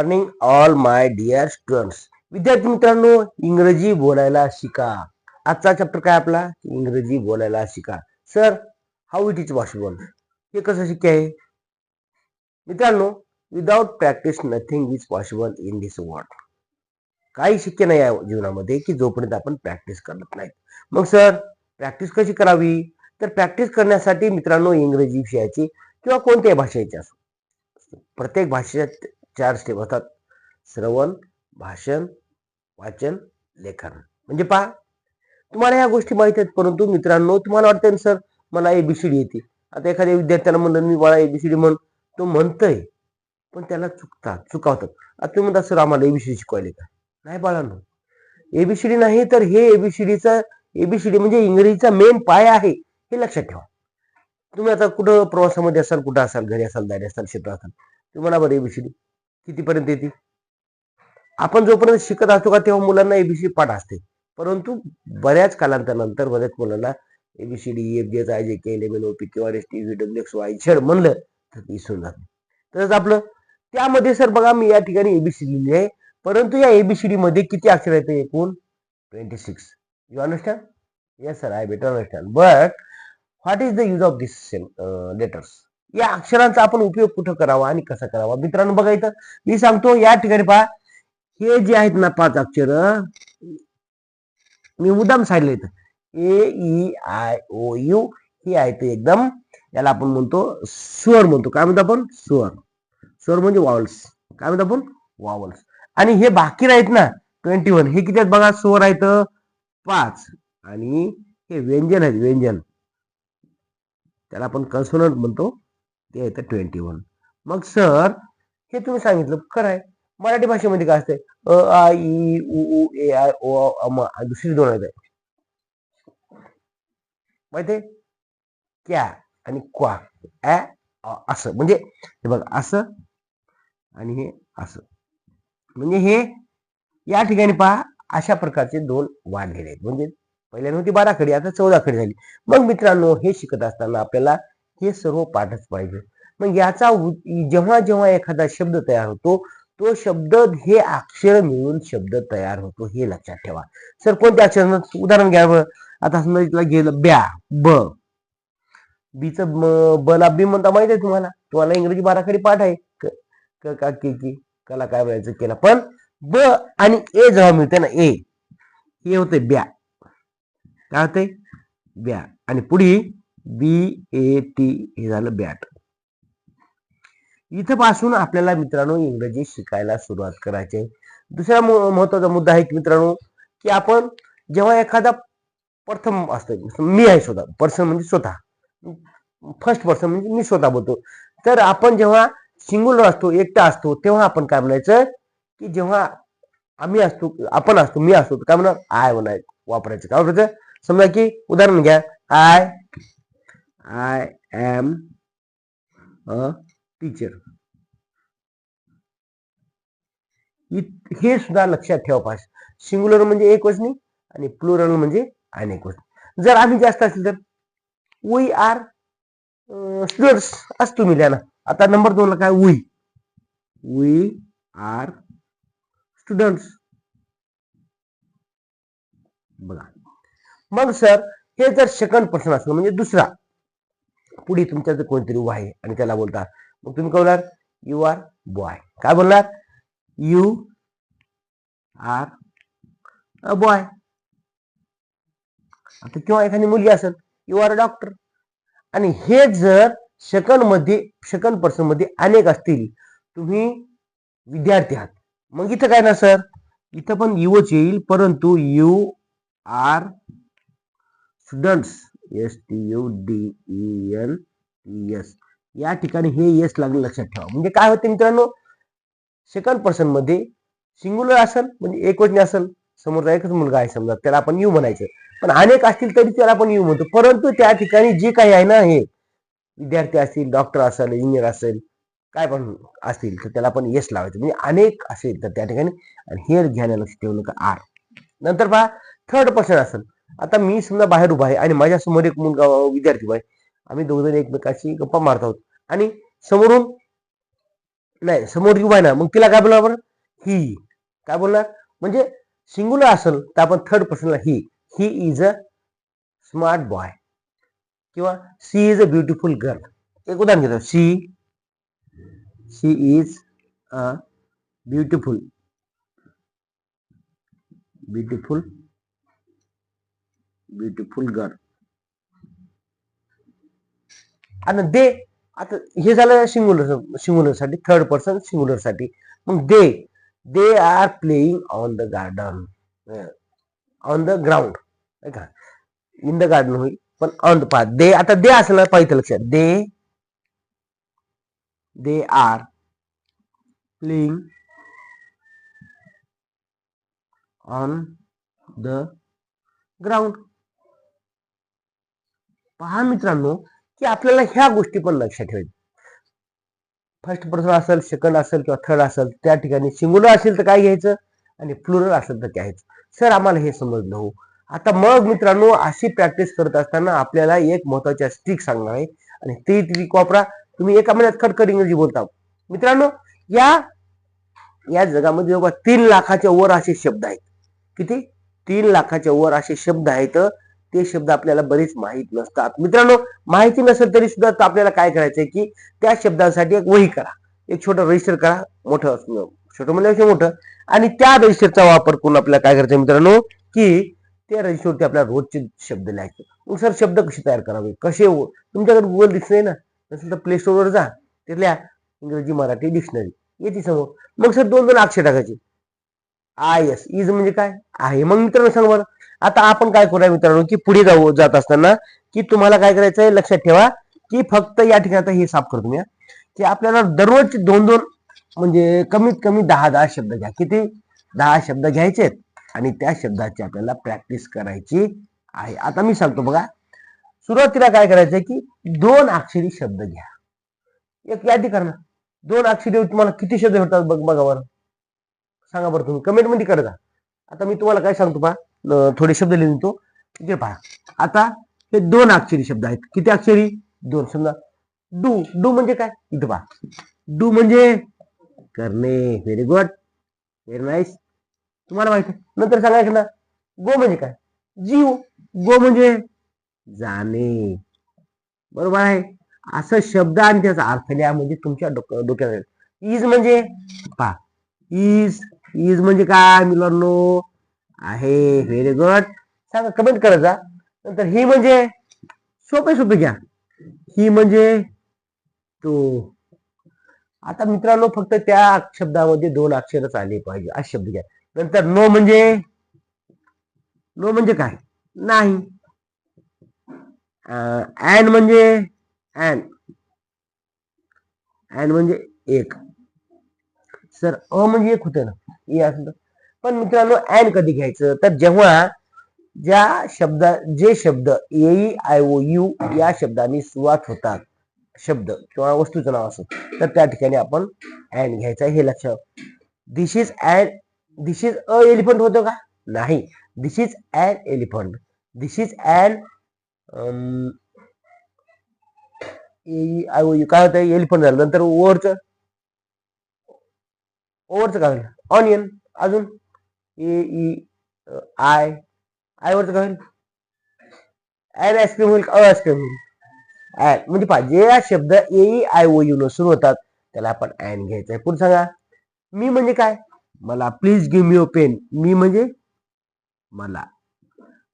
Morning all my dear students. विद्यार्थी मित्रांनो, इंग्रजी बोलायला शिका. आजचा चॅप्टर काय आपला? इंग्रजी बोलायला शिका. Sir, how it is possible? हे कसं शक्य आहे? मित्रांनो, without practice nothing is possible in this world. काही शक्य नाही आहे जीवनामध्ये की जोपर्यंत आपण प्रॅक्टिस करत नाही. मग सर, प्रॅक्टिस कशी करावी? तर प्रॅक्टिस करण्यासाठी मित्रांनो, इंग्रजी विषयाची किंवा कोणत्याही भाषेची असो, प्रत्येक भाषेत 4 स्टेप असतात: श्रवण, भाषण, वाचन, लेखन. म्हणजे पहा, तुम्हाला ह्या गोष्टी माहित आहेत, परंतु मित्रांनो तुम्हाला वाटतं सर मला एबीसीडी येते. आता एखाद्या विद्यार्थ्याला म्हणलं मी मला एबीसीडी म्हण, तो म्हणतोय पण त्याला चुकावतात. आता तुम्ही म्हणता सर आम्हाला एबीसीडी शिकवायले का? नाही बाळांनो, एबीसीडी नाही तर हे एबीसीडी म्हणजे इंग्रजीचा मेन पाया आहे, हे लक्षात ठेवा. तुम्ही आता कुठं प्रवासामध्ये असाल, कुठं असाल, घरी असाल, दारी असाल, क्षेत्रात असाल, तुम्हाला बरं एबीसीडी कितीपर्यंत येते? आपण जोपर्यंत शिकत असतो का तेव्हा मुलांना एबीसीडी पाठ असते, परंतु बऱ्याच कालांतरानंतर बऱ्याच मुलांना ABCD FGH I J K L M N O P Q R S T V W X Y Z म्हणलं तर विसरून जाते. तसंच आपलं त्यामध्ये सर बघा, मी या ठिकाणी एबीसीडी लिहिली आहे, परंतु या एबीसीडी मध्ये किती अक्षर आहेत? एकूण 26. You understand? Yes sir, I better understand. But what is the use of this letters? या अक्षरांचा आपण उपयोग कुठं करावा आणि कसा करावा? मित्रांनो बघा, इथं मी सांगतो, या ठिकाणी पहा, हे जे आहेत ना 5 अक्षर, मी मुद्दाम सांगितलं इथं ए ई आय ओ यू हे आहेत एकदम, याला आपण म्हणतो स्वर म्हणतो. काय म्हणतो आपण? स्वर. स्वर म्हणजे वॉवल्स. काय म्हणतो आपण? वॉवल्स. आणि हे बाकी आहेत ना 21, हे किती आहेत बघा? स्वर आहेत 5, आणि हे व्यंजन आहेत, व्यंजन, त्याला आपण कन्सोनंट म्हणतो, ते आहेत 21. मग सर हे तुम्ही सांगितलं खरं आहे. मराठी भाषेमध्ये काय असते? अ आ इ उ ए आय ओ अम, दुसरी 2 आहेत माहिती आहे? क्या आणि क्वा, असं. म्हणजे हे बघा, असं आणि हे असं. म्हणजे हे या ठिकाणी पहा, अशा प्रकारचे 2 वाढलेले आहेत. म्हणजे पहिल्या नव्हती 12 खडी, आता 14 खडी झाली. मग मित्रांनो, हे शिकत असताना आपल्याला हे सर्व पाठच पाहिजे. मग याचा जेव्हा जेव्हा एखादा शब्द तयार होतो, तो शब्द हे अक्षर मिळून शब्द तयार होतो, हे लक्षात ठेवा. सर कोणत्या अक्षर? उदाहरण घ्या बरं. आता समजा इथला गेलं ब्या, ब, बीचं बला बी म्हणता माहित आहे तुम्हाला? तुम्हाला इंग्रजी 12 खडी पाठ आहे. क का की कला काय बोलायचं केला. पण ब आणि ए जेव्हा मिळते ना, ए हे होते ब्या. काय होते? ब्या. आणि पुढे बी ए टी हे झालं बॅट. इथं पासून आपल्याला मित्रांनो इंग्रजी शिकायला सुरुवात करायची. दुसरा महत्वाचा मुद्दा आहे की मित्रांनो, की आपण जेव्हा एखादा प्रथम असतं, मी आहे स्वतः, पर्सन म्हणजे स्वतः, फर्स्ट पर्सन म्हणजे मी स्वतः बोलतो. तर आपण जेव्हा सिंग्युलर असतो, एकटा असतो, तेव्हा आपण काय म्हणायचं? की जेव्हा आम्ही असतो, आपण असतो, मी असतो, काय म्हणणार? आय वापरायचं. काय वापरायचं? समजा की उदाहरण घ्या, आय एम अ टीचर. हे सुद्धा लक्षात ठेवा पाहिजे. सिंग्युलर म्हणजे एकवचनी आणि प्लुरल म्हणजे अनेकवचनी. जर आम्ही जास्त असेल तर वी आर स्टुडंट्स असतो मी लिहा. आता नंबर 2 ला काय? We are students. बघा. मग सर हे जर सेकंड पर्सन असलं म्हणजे दुसरा, पुढे तुमच्या जर कोणतरी उभा आहे आणि त्याला बोलता, मग तुम्ही काय बोलणार? You are boy. काय बोलणार? You are a boy. आता किंवा एखादी मुलगी असेल, यू आर अ डॉक्टर. आणि हे जर सेकंड पर्सन मध्ये अनेक असतील, तुम्ही विद्यार्थी आहात, मग इथं काय ना सर, इथं पण यूच येईल, परंतु यू आर स्टुडंट्स, STUDENTS, या ठिकाणी हे यस लागलं, लक्षात ठेवा. म्हणजे काय होते मित्रांनो, सेकंड पर्सन मध्ये सिंग्युलर असेल म्हणजे एकवचनी असेल, समोरचा एकच मुलगा आहे समजा, त्याला आपण यू म्हणायचं. पण अनेक असतील तरी त्याला आपण यू म्हणतो. परंतु त्या ठिकाणी जे काही आहे ना, हे विद्यार्थी असतील, डॉक्टर असेल, इंजिनियर असेल, काय पण असतील, तर त्याला आपण यस लावायचं. म्हणजे अनेक असेल तर त्या ठिकाणी, आणि हे घ्यायला लक्ष ठेवलं का आर. नंतर पहा, थर्ड पर्सन असेल. आता मी समजा बाहेर उभा आहे आणि माझ्या समोर एक मुलगा विद्यार्थी उभा आहे, आम्ही दोघ जण एकमेकाशी गप्पा मारत आहोत, आणि समोरून नाही समोर उभा आहे ना, मग तिला काय बोलणार बरं? ही. काय बोलणार? म्हणजे सिंग्युलर असेल तर आपण थर्ड पर्सनला he. He is a smart boy किंवा she is a beautiful girl. एक उदाहरण घेतो. She is a beautiful beautiful beautiful girl. आणि दे, आता हे झालं सिंग्युलर साठी, थर्ड पर्सन सिंग्युलर साठी. मग they are playing on the garden, on the ground, का इन द गार्डन होईल, पण ऑन द पाथ. दे, आता दे असलं पाहिजे लक्षात. They are playing on the ground. पहा मित्रांनो की आपल्याला ह्या गोष्टी पण लक्षात ठेवायच्या. फर्स्ट पर्सन असेल, सेकंड असेल किंवा थर्ड असेल, त्या ठिकाणी सिंग्युलर असेल तर काय घ्यायचं आणि प्लुरल असेल तर काय घ्यायचं. सर आम्हाला हे समजलं हो. आता मग मित्रांनो अशी प्रॅक्टिस करत असताना आपल्याला एक महत्वाची ट्रिक सांगणार आहे आणि ती ट्रिक वापरा. तुम्ही एका महिन्यात खटखट इंग्रजी बोलता मित्रांनो. या जगामध्ये जवळ 3 लाखाच्या वर असे शब्द आहेत. किती? 3 लाखाच्या वर असे शब्द आहेत. ते शब्द आपल्याला बरेच माहीत नसतात मित्रांनो. माहिती नसेल तरी सुद्धा आपल्याला काय करायचंय की त्या शब्दांसाठी एक वही करा, एक छोटं रजिस्टर करा, मोठं छोटं म्हणजे मोठं, आणि त्या रजिस्टरचा वापर करून आपल्याला काय करायचं मित्रांनो की त्या रजिस्टरवरती आपल्याला रोजचे शब्द लिहायचे. मग सर शब्द कसे तयार करावे, कसे तुमच्याकडे गुगल डिक्शनरी ना, नसेल तर प्ले स्टोरवर जा, तिथल्या इंग्रजी मराठी डिक्शनरी येते समोर. मग सर 2 अक्षर टाकायचे. एस इज म्हणजे काय आहे. मग मित्रांनो सांग बरं, आता आपण काय करूया मित्रांनो की पुढे जात असताना की तुम्हाला काय करायचंय लक्षात ठेवा की फक्त या ठिकाणी आता हे साफ करतो मी की आपल्याला दररोजचे 2 म्हणजे कमीत कमी 10 शब्द घ्या. किती? 10 शब्द घ्यायचे आणि त्या शब्दाची आपल्याला प्रॅक्टिस करायची आहे. आता मी सांगतो बघा. सुरुवातीला काय करायचंय की 2 अक्षरी शब्द घ्या. एक यादी करा. 2 अक्षरी तुम्हाला किती शब्द होतात बघा बरं, सांगा बरं तुम्ही कमेंट मध्ये करा. आता मी तुम्हाला काय सांगतो पहा, थोडे शब्द लिहितो इथे पहा. आता हे 2 अक्षरी शब्द आहेत. किती अक्षरी? 2. समजा डू म्हणजे काय? इथं पहा. डू म्हणजे करणे. व्हेरी गुड, व्हेरी नाईस, तुम्हाला माहिती. नंतर सांगायचं ना, गो म्हणजे काय? जीव. गो म्हणजे जाणे. बरोबर आहे. असं शब्द आणि त्याचा अर्थ लिहा म्हणजे तुमच्या डोक्यात. इज म्हणजे पहा, इज म्हणजे काय मुलांनो? आहे. व्हेरी गुड, सांगा, कमेंट करत जा. नंतर ही म्हणजे सोपे घ्या. ही म्हणजे तो. आता मित्रांनो फक्त त्या शब्दामध्ये 2 अक्षरच आले पाहिजे असे शब्द घ्या. नंतर नो म्हणजे काय? नाही. अँड म्हणजे एक. सर म्हणजे एक होतं ना, ए असं. पण मित्रांनो अँड कधी घ्यायचं तर जेव्हा जे शब्द ए आय ओ यू या शब्दाने सुरुवात होतात, शब्द किंवा वस्तूचं नाव असं, तर त्या ठिकाणी आपण अँड घ्यायचं हे लक्षात. दिस इज अ एलिफंट होतं का? नाही. This is an elephant. This is an I O U काय होतं? एलिफंट झालं. नंतर ओव्हरचं काय होईल? ऑनियन. अजून ए ई आय वरचं काय होईल? अन आईस्क्रीम होईल. आईस्क्रीम होईल. म्हणजे पाहिजे या शब्द ए आय ओ यू न सुरू होतात त्याला आपण अँड घ्यायचंय. पुढे सांगा. मी म्हणजे काय? मला. Please give me a pen. Me म्हणजे मला.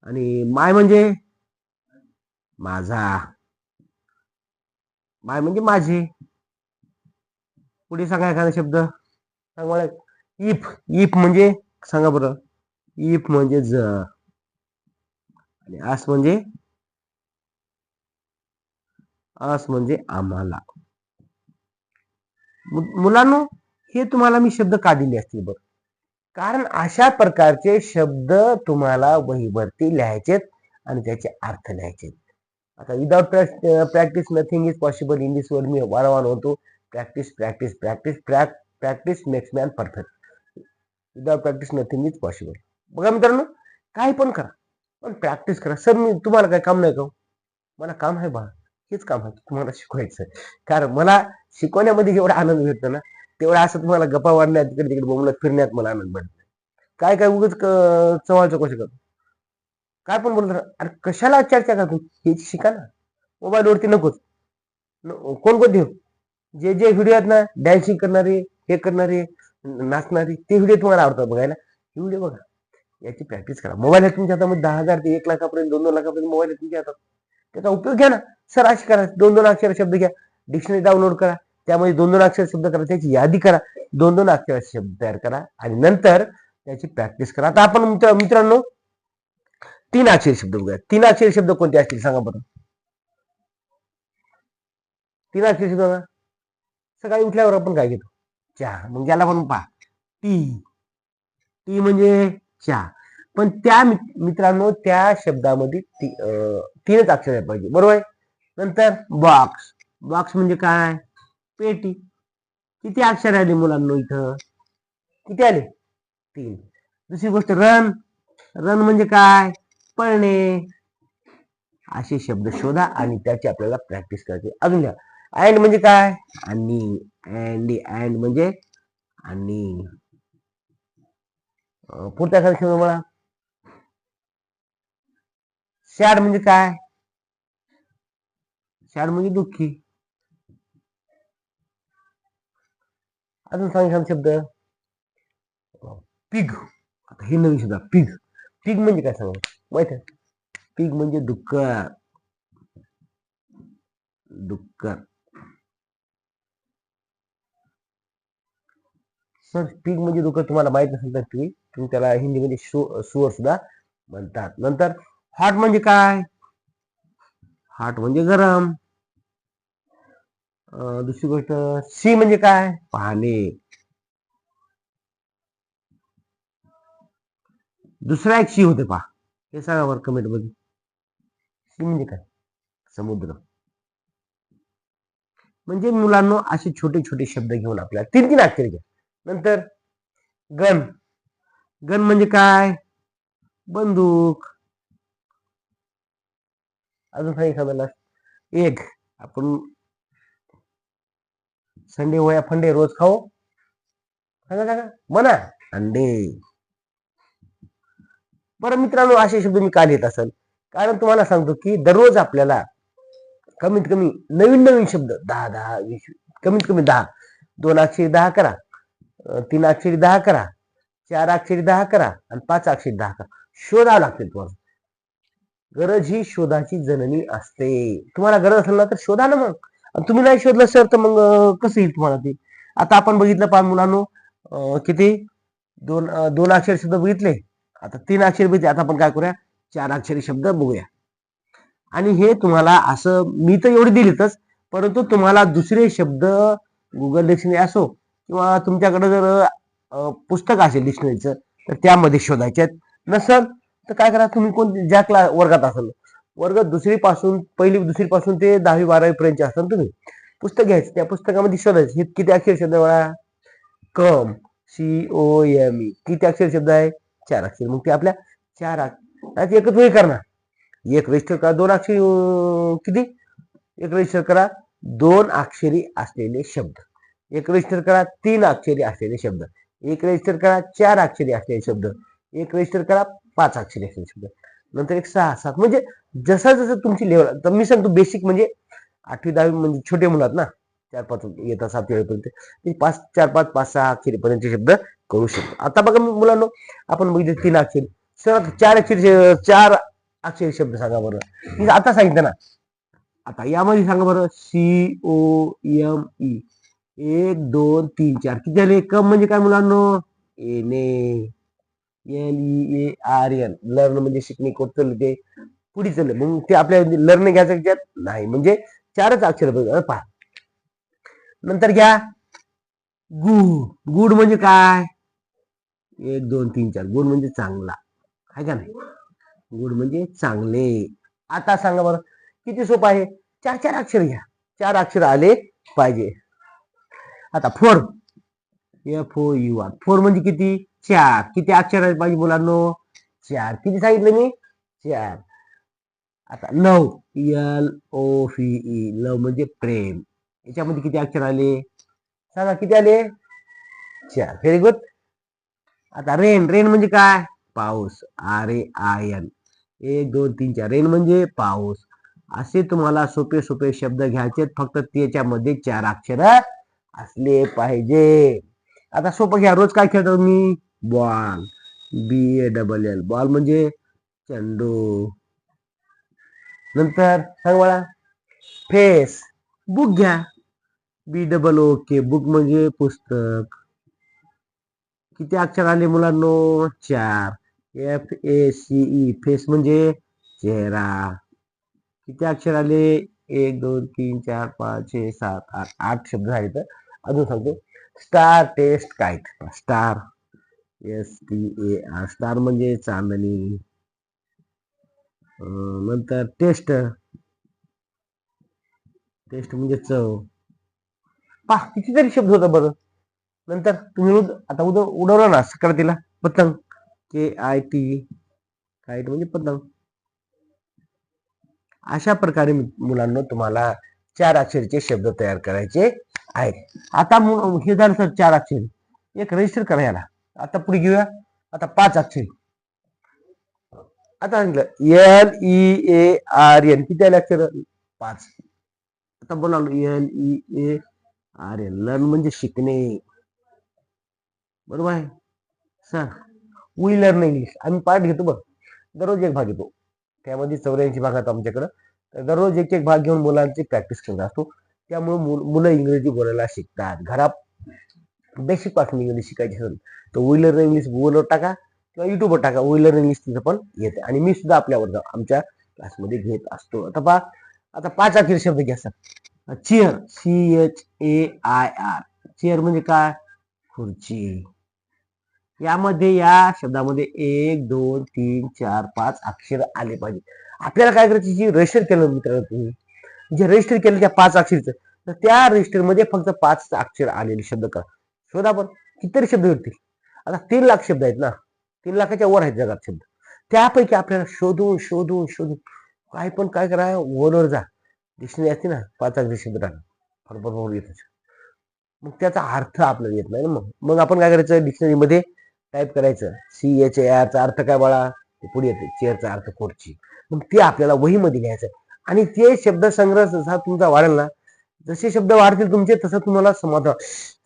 आणि माय म्हणजे माझा. माय म्हणजे माझे. पुढे सांगा एखादा शब्द. सांग मला. इफ म्हणजे सांगा बरं. इफ म्हणजे जर. आणि अस म्हणजे आम्हाला. मुलांनो हे तुम्हाला मी शब्द का दिले असतील बघ, कारण अशा प्रकारचे शब्द तुम्हाला वहीवरती लिहायचेत आणि त्याचे अर्थ लिहायचे. आता without practice nothing is possible. In this world मी वारंवार होतो. Practice makes man perfect. Without practice nothing is possible. बघा मित्रांनो काही पण करा पण प्रॅक्टिस करा. सर मी तुम्हाला काय काम नाही का? मला काम आहे बा, हेच काम आहे तुम्हाला शिकवायचं. कारण मला शिकवण्यामध्ये जेवढा आनंद भेटतो ना तेवढं असं तुम्हाला गप्पा वाढण्यात तिकडे तिकडे बोंबलत फिरण्यात मला आनंद पडत. काय काय उगाच चव्हाळ चौकशी करतो, काय पण बोलतो. अरे कशाला चर्चा करतो, हे शिका ना. मोबाईलवरती नकोच. कोण कोणते जे जे व्हिडिओ आहेत ना, डॅन्सिंग करणारे, हे करणारे, नाचणारे, ते व्हिडिओ तुम्हाला आवडतात बघायला, हे व्हिडिओ बघा. याची प्रॅक्टिस करा. मोबाईल आहे तुमच्या हातामध्ये 10,000 ते 1,00,000पर्यंत 2-2 लाखापर्यंत मोबाईल आहे तुमच्या हातात. त्याचा उपयोग घ्या ना. सर अशी करा, 2-2 अक्षर शब्द घ्या, डिक्शनरी डाउनलोड करा, त्यामध्ये 2-2 अक्षर शब्द करा, त्याची यादी करा, 2-2 अक्षर शब्द तयार करा आणि नंतर त्याची प्रॅक्टिस करा. आता आपण मित्रांनो 3 अक्षरी शब्द बघूया. 3 अक्षरी शब्द कोणते असतील सांगा बरं. 3 अक्षरी शब्द बघा. सकाळी उठल्यावर आपण काय घेतो? चहा. मग याला पण पहा, टी. टी म्हणजे चहा. पण त्या मित्रांनो त्या शब्दामध्ये 3च अक्षर पाहिजे, बरोबर आहे. नंतर बॉक्स. बॉक्स म्हणजे काय? पेटी. किती अक्षर आले मुलांना इथं? किती आले? 3. दुसरी गोष्ट रन. रन म्हणजे काय? पळणे. असे शब्द शोधा आणि त्याची आपल्याला प्रॅक्टिस करायची. अजून घ्या, अँड म्हणजे काय? आणि. अँड म्हणजे आणि. पुढचा एखादा शब्द मला. सॅड म्हणजे काय? सॅड म्हणजे दुःखी. अजून सांगा शब्द. पिग. आता हे नवीन शब्द, पिग. पिग म्हणजे काय सांगा माहित आहे? पिग म्हणजे डुक्कर. डुक्कर. सर पिग म्हणजे डुक्कर तुम्हाला माहित नसेल तर तुम्ही त्याला हिंदीमध्ये सुअर सुद्धा म्हणतात. नंतर हॉट म्हणजे काय? हॉट म्हणजे गरम. दुसरी गोष्ट सी म्हणजे काय? पाहणे. दुसरा एक सी होते पहा, हे सांगा बरं कमेंट मध्ये. सी म्हणजे काय? समुद्र. म्हणजे मुलांना असे छोटे छोटे शब्द घेऊन आपल्याला 3-3 अक्षर घ्या. नंतर गन. गन म्हणजे काय? बंदूक. अजून सांगितलं एक. आपण संडे होया फंडे रोज खाओ. सांगा म्हणा. अंडे. बरं मित्रांनो, असे शब्द मी का लिहित असेल? कारण तुम्हाला सांगतो की दररोज आपल्याला कमीत कमी नवीन नवीन शब्द 10-10, 20, कमीत कमी 10, 2 अक्षरी 10 करा, 3 अक्षरी 10 करा, 4 अक्षरी 10 करा आणि 5 अक्षरी 10 करा. शोधावं लागते तुम्हाला. गरज ही शोधाची जननी असते. तुम्हाला गरज असेल ना तर शोधा ना. मग तुम्ही नाही शोधलं सर तर मग कसं येईल तुम्हाला ते? आता आपण बघितलं पहा मुलांनो, किती 2 अक्षरी शब्द बघितले. आता 3 अक्षरी बघितले. आता आपण काय करूया? 4 अक्षरी शब्द बघूया. आणि हे तुम्हाला असं मी तर एवढी दिलीतच, परंतु तुम्हाला दुसरे शब्द गुगल डिक्शनरी असो किंवा तुमच्याकडे जर पुस्तक असेल डिक्शनरीचं तर त्यामध्ये शोधायचे. नसल तर काय करा, तुम्ही कोण ज्या वर्गात असाल, वर्ग पहिली दुसरी पासून ते 10वी 12वी पर्यंत असाल, तुम्ही पुस्तक घ्यायचं, त्या पुस्तकामध्ये शोधायचं हे किती अक्षर शब्द बघा. कम. COME किती अक्षर शब्द आहे? 4 अक्षर. मग ते आपल्या 4 एकच वेळी करणार. एक रजिस्टर करा 2 अक्षरी. किती? एक रजिस्टर करा 2 अक्षरी असलेले शब्द. एक रजिस्टर करा 3 अक्षरी असलेले शब्द. एक रजिस्टर करा 4 अक्षरी असलेले शब्द. एक रजिस्टर करा 5 अक्षरी असलेले शब्द. नंतर एक 6-7. म्हणजे जसं जसं तुमची लेवल. तर मी सांगतो बेसिक म्हणजे 8वी 10वी म्हणजे छोटे मुलं आहेत ना, 4-5 येतात 7वी पर्यंत ते 5-4-5 5-6 अक्षरी पर्यंत शब्द करू शकतो. आता बघा मुलांनो, आपण बघितले 3 अक्षरी. सर 4 अक्षरी 4 अक्षरी शब्द सांगा बरं. मी आता सांगितलं ना. आता यामध्ये सांगा बरं. COME 1 2 3 4 किती झाले? कम म्हणजे काय मुलांनो? येणे. LEARN लर्न म्हणजे शिकणे, कोणतं ते पुढे चालले. मग ते आपल्या लर्न घ्यायचं नाही, म्हणजे 4च अक्षर पहा. नंतर घ्या गुड. गुड म्हणजे काय? 1 2 3 4. गुड म्हणजे चांगला आहे का नाही? गुड म्हणजे चांगले. आता सांगा बरं किती सोपं आहे. 4 अक्षर घ्या. 4 अक्षर आले पाहिजे. आता फोर. FOUR. फोर म्हणजे किती? 4. किती अक्षर आले पाहिजे मुलांनो? 4. किती सांगितलं मी? 4. आता लव. LOVE. लव म्हणजे प्रेम. याच्यामध्ये किती अक्षर आले? सांगा किती आले? 4. Very good. आता रेन, रेन म्हणजे काय? पाऊस. RAIN. 1 2 3 4. रेन म्हणजे पाऊस. असे तुम्हाला सोपे सोपे शब्द घ्यायचे, फक्त त्याच्यामध्ये 4 अक्षर असले पाहिजे. आता सोपं घ्या. रोज काय खेळतो मी? बॉल. BALL. बॉल म्हणजे चेंडू. नंतर सांग मला. फेस. बुक घ्या. BOOK. बुक म्हणजे पुस्तक. किती अक्षर आले मुलांनो? 4. FACE. फेस म्हणजे चेहरा. किती अक्षर आले? 1 2 3 4 5 6 7 8. 8 शब्द झाले. तर अजून सांगतो. Star, test, kite. Star. STAR. Star म्हणजे चांदणी. नंतर टेस्ट. टेस्ट म्हणजे चव. पहा कितीतरी शब्द होता बरं. नंतर तुम्ही आता उडवलं ना सक्रातीला पतंग. KIT. काईट म्हणजे पतंग. अशा प्रकारे मुलांना तुम्हाला 4 अक्षराचे शब्द तयार करायचे आहेत. आता हे झालं सर 4 अक्षर. एक रजिस्टर करायला. आता पुढे घेऊया. आता 5 अक्षर. आता सांगितलं LEARN. किती आले अक्षर? 5. आता बोलालो LEARN. लर्न म्हणजे शिकणे. बरोबर आहे सर. We learn English. आम्ही पाठ घेतो बघ. दररोज एक भाग घेतो. त्यामध्ये 84 भाग आहेत आमच्याकडं. तर दररोज एक एक भाग घेऊन मुलांची प्रॅक्टिस करत असतो. त्यामुळे मुलं इंग्रजी बोलायला शिकतात. घरात बेसिक पासून इंग्लिश शिकायची असेल तर वी लर्न इंग्लिश गुगलवर टाका किंवा युट्यूबवर टाका. वी लर्न इंग्लिश तिथं पण येते. आणि मी सुद्धा आपल्यावर आमच्या क्लासमध्ये घेत असतो. आता पहा. आता 5 अक्षर शब्द घ्या सर. चेअर. CHAIR. चेअर म्हणजे काय? खुर्ची. यामध्ये या शब्दामध्ये 1 2 3 4 5 अक्षर आले पाहिजे. आपल्याला काय करायचं? जी रजिस्टर केलं मित्रांनो, तुम्ही जे रजिस्टर केलं त्या 5 अक्षरचं, तर त्या रजिस्टर मध्ये फक्त 5 अक्षर आलेले शब्द करा. शोधा. आपण कितीतरी शब्द होतील. आता 3 लाख शब्द आहेत ना. 3 लाखाच्या वर आहेत जगात शब्द. त्यापैकी आपल्याला शोधून शोधून शोधून काय करा? वरवर जा. डिक्शनरी असते ना, 5 अक्षर शब्द टाका. बरोबर येत. मग त्याचा अर्थ आपल्याला येत नाही ना. मग आपण काय करायचं? डिक्शनरीमध्ये टाईप करायचं. CHAIR चा अर्थ काय बाळा? पुढे येते. चेअरचा अर्थ खुर्ची. मग ते आपल्याला वहीमध्ये लिहायचं. आणि ते शब्द संग्रह जसा तुमचा वाढेल ना, जसे शब्द वाढतील तुमचे तसं तुम्हाला समजतं.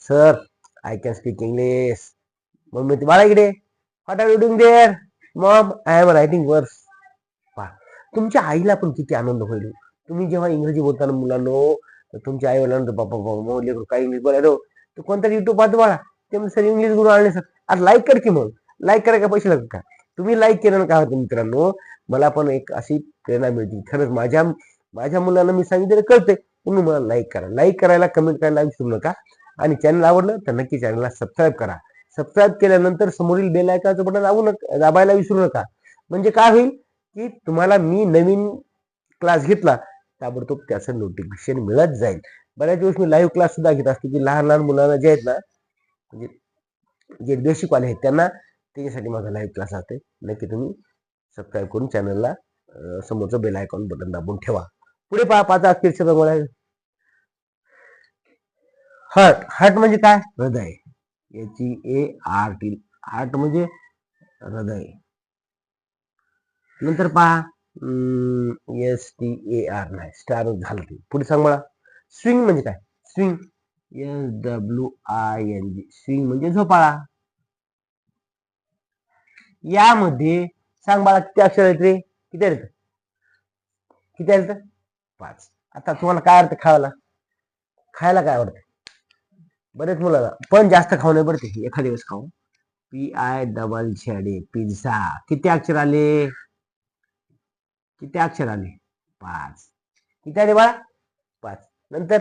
Sir I can speak English. मग मी बाळा इकडे. What are you doing there? Mom I am writing words. पहा तुमच्या आईला पण किती आनंद होईल. तुम्ही जेव्हा इंग्रजी बोलताना मुलांनो, तर तुमच्या आई वडिलांना बाबा लेकरू काय इंग्लिश बोलायलो, तर कोणतरी युट्यूब पाहतो बाळा. ते सर इंग्लिश गुरु आणले सर. आज लाईक कर की. मग लाईक करायला पैसे लागतात का? तुम्ही लाईक केलं काय होतं मित्रांनो? मला पण एक अशी प्रेरणा मिळते. खरंच माझ्या मुलांना मी सांगितलं कळते. तुम्ही मला लाईक करा. लाईक करायला, कमेंट करायला विसरू नका. आणि चॅनल आवडलं तर नक्की चॅनलला सबस्क्राईब करा. सबस्क्राईब केल्यानंतर समोरील बेल आयकॉनचं बटन दाबायला विसरू नका. म्हणजे काय होईल की तुम्हाला मी नवीन क्लास घेतला ताबडतोब त्याचं नोटिफिकेशन मिळत जाईल. बऱ्याच दिवस मी लाईव्ह क्लास सुद्धा घेत असतो की लहान लहान मुलांना जे आहेत ना, म्हणजे जे बेसिक वाले आहेत त्यांना, त्याच्यासाठी माझा लाईव्ह क्लास असते. नक्की तुम्ही सबस्क्राईब करून चॅनलला समोरचं बेल आयकॉन बटन दाबून ठेवा. पुढे पहा. 5 अक्षर मला. हार्ट. हार्ट म्हणजे काय? हृदय. HEART. हार्ट म्हणजे हृदय. नंतर पहा. STAR. नाही, स्टार झालं ते. पुढे सांग मला. स्विंग म्हणजे काय? स्विंग. SWING. स्विंग म्हणजे झोपाळा. यामध्ये सांग बाळा किती अक्षर आहेत रे? किती आहेत? किती आहेत? 5. आता तुम्हाला काय अर्थ खायला? खायला काय आवडतं? बरेच मुलाला पण जास्त खाऊ नये बरं. ते एखाद्या दिवस खाऊ. PIZZA. पिझ्झा. किती अक्षर आले? किती अक्षर आले? 5. किती आले बाळा? 5. नंतर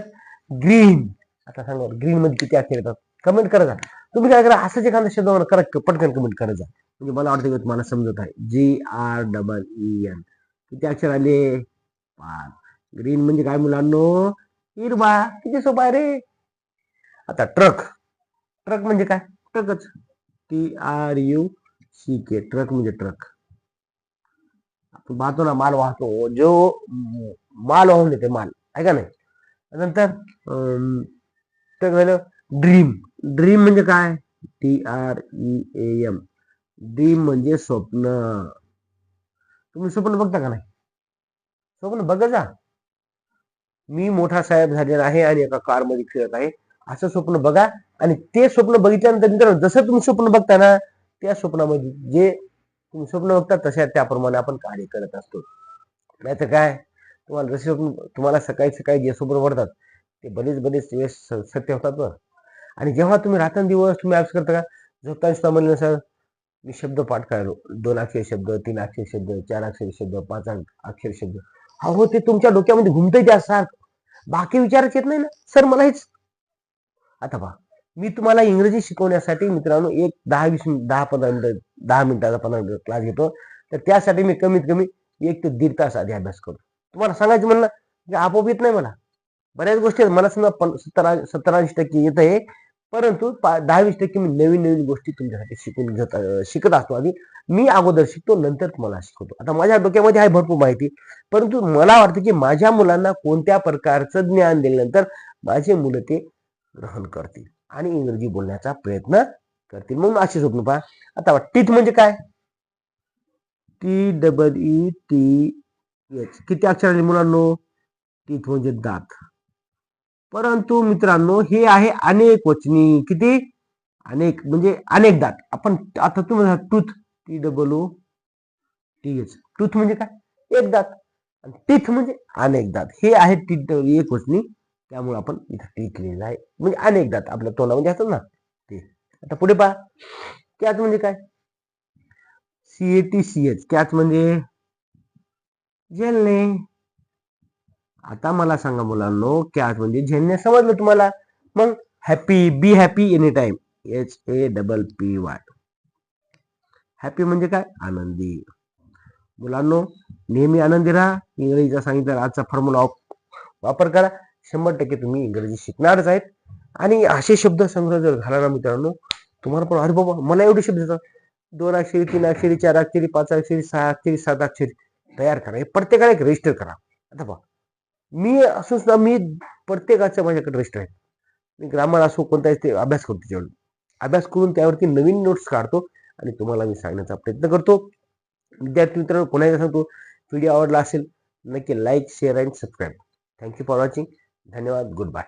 ग्रीन. आता सांगा ग्रीन मध्ये किती अक्षर येतात? कमेंट करा. तुम्ही काय करा? असंच एखादा शब्द मला करा, पटकन कमेंट करायचा. म्हणजे मला वाटतं की तुम्हाला समजत आहे. GREEN. किती अक्षर आले? 5. ग्रीन म्हणजे काय मुलांनो? हिरवा. किती सोपा आहे रे. आता ट्रक. ट्रक म्हणजे काय? ट्रकच. TRUCK. ट्रक म्हणजे ट्रक. आपण पाहतो ना, माल वाहतो. जो माल वाहून येते, माल आहे का नाही. नंतर ट्रक झालं. ड्रीम. ड्रीम म्हणजे काय? DREAM. ड्रीम म्हणजे स्वप्न. तुम्ही स्वप्न बघता का नाही? स्वप्न बघा जा. मी मोठा साहेब झालेला आहे आणि एका कार मध्ये फिरत आहे, असं स्वप्न बघा. आणि ते स्वप्न बघितल्यानंतर मित्रांनो, जसं तुम्ही स्वप्न बघता ना, त्या स्वप्नामध्ये जे तुम्ही स्वप्न बघता तशा त्याप्रमाणे आपण कार्य करत असतो. नाहीतर काय, तुम्हाला जसे स्वप्न तुम्हाला सकाळी सकाळी जे स्वप्न पडतात ते बरेच बरेच वेळेस सत्य होतात बरं. आणि जेव्हा तुम्ही रात्रंदिवस तुम्ही अभ्यास करता का, झोपताना सुद्धा म्हणलं सर मी शब्द पाठ करायलो, 2 अक्षर शब्द, 3 अक्षर शब्द, 4 अक्षर शब्द, 5 अक्षर शब्द, अहो ते तुमच्या डोक्यामध्ये घुमतंय त्या सारखं, बाकी विचारच येत नाही ना सर मला हेच. आता पहा, मी तुम्हाला इंग्रजी शिकवण्यासाठी मित्रांनो एक 10-15 मिनिटं 10 मिनिटाचा 15 मिनिट क्लास घेतो. तर त्यासाठी मी कमीत कमी 1 ते 1.5 तास आधी अभ्यास करतो. तुम्हाला सांगायचं म्हणलं की आपोआप येत नाही मला. बऱ्याच गोष्टी मला समजा 70-80% येत आहे, परंतु 10-20% मी नवीन नवीन गोष्टी तुमच्यासाठी शिकत असतो. आधी मी अगोदर शिकतो, नंतर तुम्हाला शिकवतो. आता माझ्या डोक्यामध्ये आहे भरपूर माहिती, परंतु मला वाटतं की माझ्या मुलांना कोणत्या प्रकारचं ज्ञान दिल्यानंतर माझे मुलं ते ग्रहण करतील आणि इंग्रजी बोलण्याचा प्रयत्न करतील. मग अशी स्वप्न पहा. आता टीथ म्हणजे काय? TEETH. किती अक्षर मुलांनो? टीथ म्हणजे दात. परंतु मित्रांनो हे आहे अनेक वचनी. किती? अनेक म्हणजे अनेक दात. आपण आता तुम्ही टूथ, TOOTH. टूथ म्हणजे काय? एक दात. टीथ म्हणजे अनेक दात. हे आहे टीथ एक वचनी, त्यामुळे आपण इथं टीथ लिहिलं आहे. म्हणजे अनेक दात आपल्या तोंडामध्ये असतात ना ते. आता पुढे पहा, कॅच म्हणजे काय? CATCH. कॅच म्हणजे झेलणे. आता मला सांगा मुलांनो, कॅच म्हणजे झेलणे समजलं तुम्हाला. मग happy, be happy any time, HAPPY. Happy म्हणजे काय? आनंदी. मुलांनो नेहमी आनंदी राहा. इंग्रजीचा सांगितलं आजचा फॉर्म्युला वापर करा. 100% तुम्ही इंग्रजी शिकणारच आहेत. आणि असे शब्द संग्रह जर झाला ना मित्रांनो, तुम्हाला पण अरे बाबा मला एवढे शब्द येतात, 2 अक्षरी, 3 अक्षरी, 4 अक्षरी, 5 अक्षरी, 6 अक्षरी, 7 अक्षरी तयार करा. हे प्रत्येकाला एक रजिस्टर करा. आता पहा, मी असं सुद्धा मी प्रत्येकाचं माझ्याकडे रजिस्टर आहे. मी ग्रामर असो कोणताही ते अभ्यास करतो, त्याच्यावर अभ्यास करून त्यावरती नवीन नोट्स काढतो आणि तुम्हाला मी सांगण्याचा प्रयत्न करतो. विद्यार्थी मित्रांनो पुन्हा एकदा सांगतो, व्हिडिओ आवडला असेल नक्की लाईक, शेअर आणि सबस्क्राईब. Thank you for watching. धन्यवाद. Good bye.